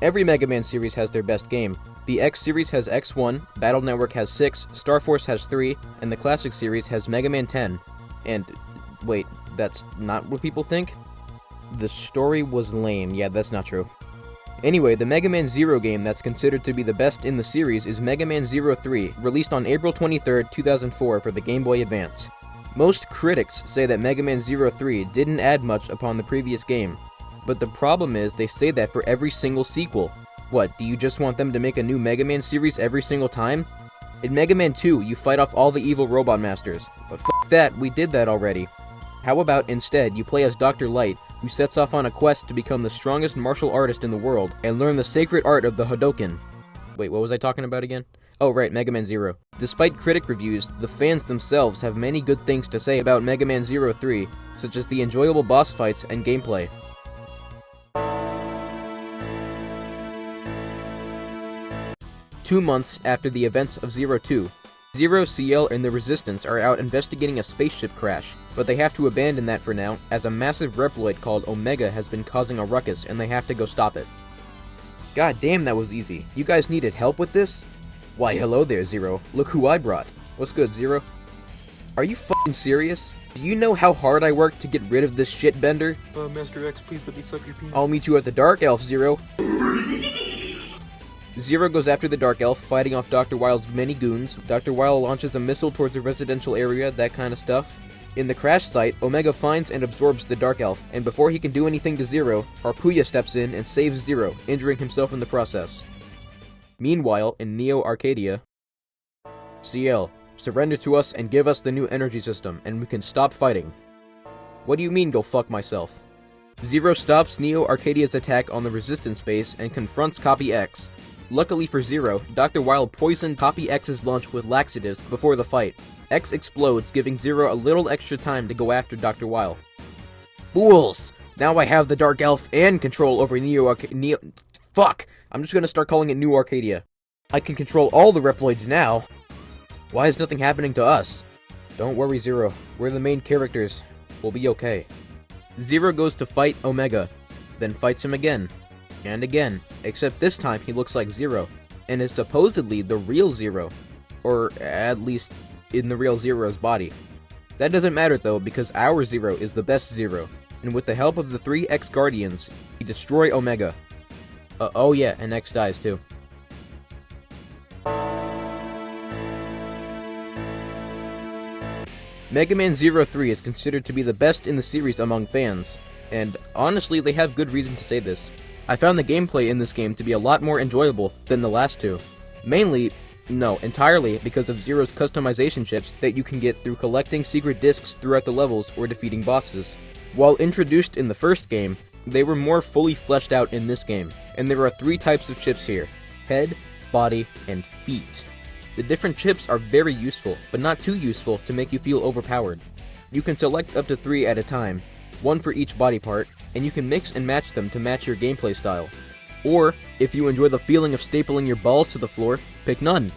Every Mega Man series has their best game. The X series has X1, Battle Network has 6, Star Force has 3, and the Classic series has Mega Man 10. And, wait, that's not what people think? The story was lame. Yeah, that's not true. Anyway, the Mega Man Zero game that's considered to be the best in the series is Mega Man Zero 3, released on April 23, 2004 for the Game Boy Advance. Most critics say that Mega Man Zero 3 didn't add much upon the previous game, but the problem is they say that for every single sequel. What, do you just want them to make a new Mega Man series every single time? In Mega Man 2, you fight off all the evil Robot Masters, but f*** that, we did that already. How about instead you play as Dr. Light, who sets off on a quest to become the strongest martial artist in the world, and learn the sacred art of the Hadoken. Wait, what was I talking about again? Oh right, Mega Man Zero. Despite critic reviews, the fans themselves have many good things to say about Mega Man Zero 3, such as the enjoyable boss fights and gameplay. Two months after the events of Zero 2, Zero, CL, and the Resistance are out investigating a spaceship crash, but they have to abandon that for now, as a massive Reploid called Omega has been causing a ruckus and they have to go stop it. God damn, that was easy. You guys needed help with this? Why hello there, Zero. Look who I brought. What's good, Zero? Are you f***ing serious? Do you know how hard I worked to get rid of this shitbender? Master X, please let me suck your penis. I'll meet you at the Dark Elf, Zero. Zero goes after the Dark Elf, fighting off Dr. Wile's many goons. Dr. Wile launches a missile towards a residential area, that kind of stuff. In the crash site, Omega finds and absorbs the Dark Elf, and before he can do anything to Zero, Harpuya steps in and saves Zero, injuring himself in the process. Meanwhile, in Neo Arcadia, CL, surrender to us and give us the new energy system, and we can stop fighting. What do you mean, go fuck myself? Zero stops Neo Arcadia's attack on the Resistance base and confronts Copy X. Luckily for Zero, Dr. Wile poisoned Copy X's lunch with laxatives before the fight. X explodes, giving Zero a little extra time to go after Dr. Wile. Fools! Now I have the Dark Elf and control over Fuck! I'm just gonna start calling it New Arcadia. I can control all the Reploids now. Why is nothing happening to us? Don't worry, Zero. We're the main characters. We'll be okay. Zero goes to fight Omega, then fights him again. And again, except this time he looks like Zero, and is supposedly the real Zero. Or at least in the real Zero's body. That doesn't matter though, because our Zero is the best Zero, and with the help of the 3 X-Guardians, we destroy Omega. Oh yeah, and X dies too. Mega Man Zero 3 is considered to be the best in the series among fans, and honestly they have good reason to say this. I found the gameplay in this game to be a lot more enjoyable than the last two. Mainly, no, entirely because of Zero's customization chips that you can get through collecting secret discs throughout the levels or defeating bosses. While introduced in the first game, they were more fully fleshed out in this game, and there are 3 types of chips here: head, body, and feet. The different chips are very useful, but not too useful to make you feel overpowered. You can select up to 3 at a time, 1 for each body part, and you can mix and match them to match your gameplay style. Or, if you enjoy the feeling of stapling your balls to the floor, pick none.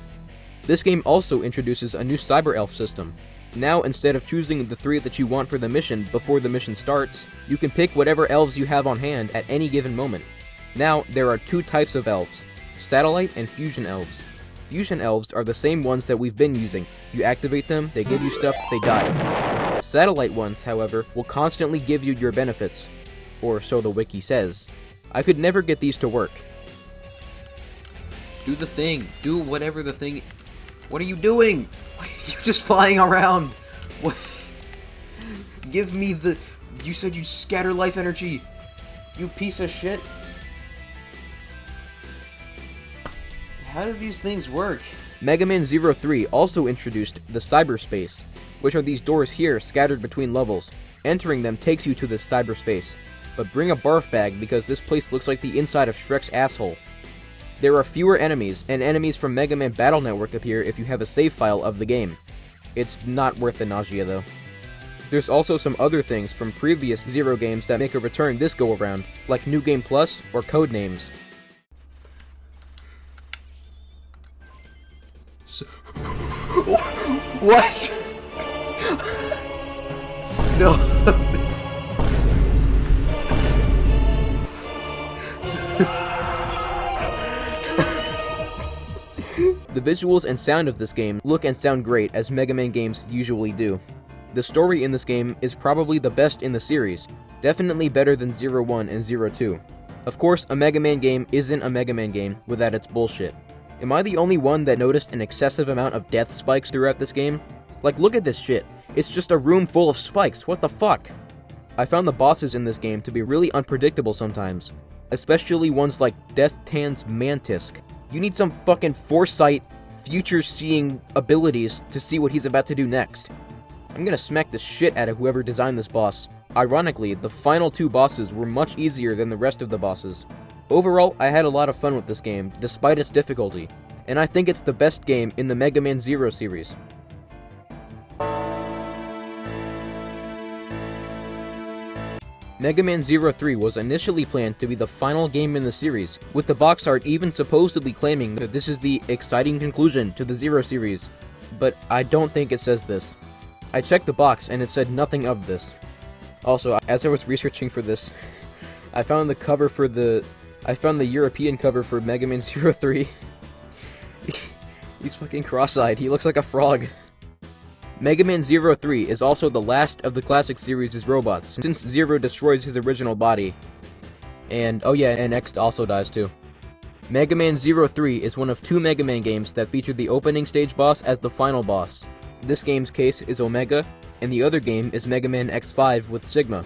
This game also introduces a new Cyber Elf system. Now, instead of choosing the 3 that you want for the mission before the mission starts, you can pick whatever elves you have on hand at any given moment. Now, there are 2 types of elves: Satellite and Fusion Elves. Fusion Elves are the same ones that we've been using. You activate them, they give you stuff, they die. Satellite ones, however, will constantly give you your benefits. Or so the wiki says. I could never get these to work. Do the thing. Do whatever the thing... What are you doing? You're just flying around. What? Give me the... You said you'd scatter life energy. You piece of shit. How do these things work? Mega Man Zero 3 also introduced the cyberspace, which are these doors here scattered between levels. Entering them takes you to this cyberspace. But bring a barf bag because this place looks like the inside of Shrek's asshole. There are fewer enemies, and enemies from Mega Man Battle Network appear if you have a save file of the game. It's not worth the nausea though. There's also some other things from previous Zero games that make a return this go around, like New Game Plus or code names. What? No. The visuals and sound of this game look and sound great, as Mega Man games usually do. The story in this game is probably the best in the series, definitely better than 01 and 02. Of course, a Mega Man game isn't a Mega Man game without its bullshit. Am I the only one that noticed an excessive amount of death spikes throughout this game? Like, look at this shit. It's just a room full of spikes, what the fuck? I found the bosses in this game to be really unpredictable sometimes, especially ones like Deathtanz Mantisk. You need some fucking foresight, future-seeing abilities to see what he's about to do next. I'm gonna smack the shit out of whoever designed this boss. Ironically, the final two bosses were much easier than the rest of the bosses. Overall, I had a lot of fun with this game, despite its difficulty, and I think it's the best game in the Mega Man Zero series. Mega Man 03 was initially planned to be the final game in the series, with the box art even supposedly claiming that this is the exciting conclusion to the Zero series. But I don't think it says this. I checked the box and it said nothing of this. Also, as I was researching for this, I found the European cover for Mega Man 03. He's fucking cross-eyed, he looks like a frog. Mega Man 03 is also the last of the classic series' robots, since Zero destroys his original body. And, oh yeah, and X also dies too. Mega Man 03 is one of two Mega Man games that feature the opening stage boss as the final boss. This game's case is Omega, and the other game is Mega Man X5 with Sigma.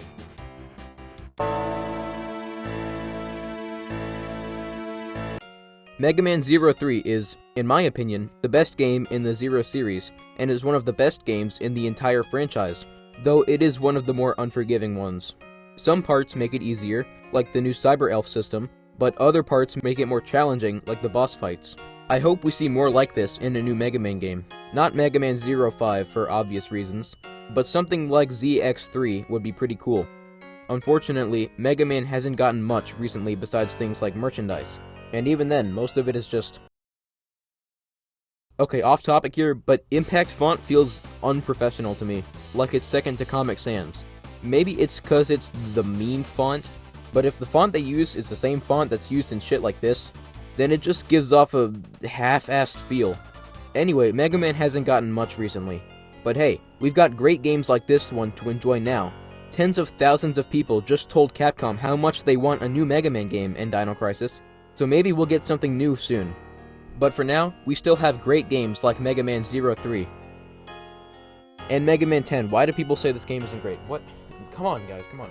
Mega Man 03 is, in my opinion, the best game in the Zero series, and is one of the best games in the entire franchise, though it is one of the more unforgiving ones. Some parts make it easier, like the new Cyber Elf system, but other parts make it more challenging, like the boss fights. I hope we see more like this in a new Mega Man game. Not Mega Man 05 for obvious reasons, but something like ZX3 would be pretty cool. Unfortunately, Mega Man hasn't gotten much recently besides things like merchandise. And even then, most of it is just... Okay, off topic here, but Impact font feels unprofessional to me, like it's second to Comic Sans. Maybe it's cause it's the meme font, but if the font they use is the same font that's used in shit like this, then it just gives off a half-assed feel. Anyway, Mega Man hasn't gotten much recently. But hey, we've got great games like this one to enjoy now. Tens of thousands of people just told Capcom how much they want a new Mega Man game in Dino Crisis, so maybe we'll get something new soon. But for now, we still have great games like Mega Man 03. And Mega Man 10. Why do people say this game isn't great? What? Come on, guys, come on.